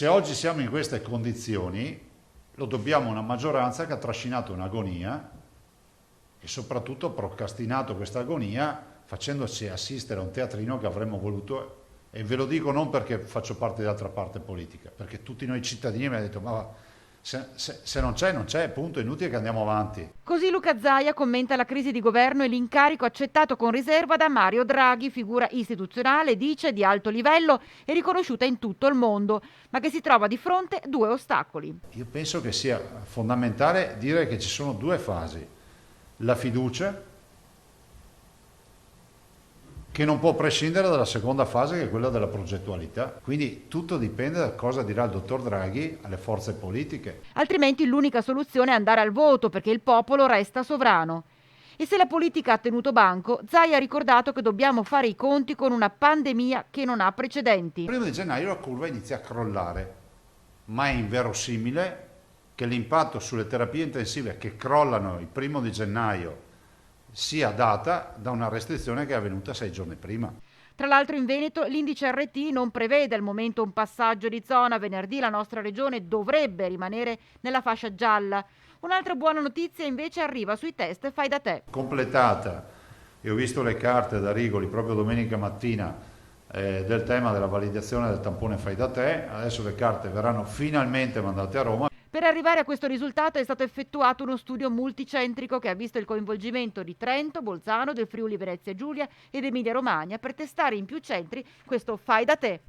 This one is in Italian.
Se oggi siamo in queste condizioni, lo dobbiamo a una maggioranza che ha trascinato un'agonia e soprattutto ha procrastinato questa agonia facendoci assistere a un teatrino che avremmo voluto, e ve lo dico non perché faccio parte di altra parte politica, perché tutti noi cittadini mi hanno detto ma se non c'è, non c'è, punto, è inutile che andiamo avanti. Così Luca Zaia commenta la crisi di governo e l'incarico accettato con riserva da Mario Draghi, figura istituzionale, dice, di alto livello e riconosciuta in tutto il mondo, ma che si trova di fronte due ostacoli. Io penso che sia fondamentale dire che ci sono due fasi: la fiducia, che non può prescindere dalla seconda fase, che è quella della progettualità. Quindi tutto dipende da cosa dirà il dottor Draghi alle forze politiche. Altrimenti l'unica soluzione è andare al voto perché il popolo resta sovrano. E se la politica ha tenuto banco, Zaia ha ricordato che dobbiamo fare i conti con una pandemia che non ha precedenti. Il 1° gennaio la curva inizia a crollare, ma è inverosimile che l'impatto sulle terapie intensive che crollano il 1° gennaio sia data da una restrizione che è avvenuta 6 giorni prima. Tra l'altro in Veneto l'indice RT non prevede al momento un passaggio di zona. Venerdì la nostra regione dovrebbe rimanere nella fascia gialla. Un'altra buona notizia invece arriva sui test fai da te. Completata, e ho visto le carte da Rigoli proprio domenica mattina del tema della validazione del tampone fai da te, adesso le carte verranno finalmente mandate a Roma. Per arrivare a questo risultato è stato effettuato uno studio multicentrico che ha visto il coinvolgimento di Trento, Bolzano, del Friuli Venezia Giulia ed Emilia Romagna per testare in più centri questo fai da te.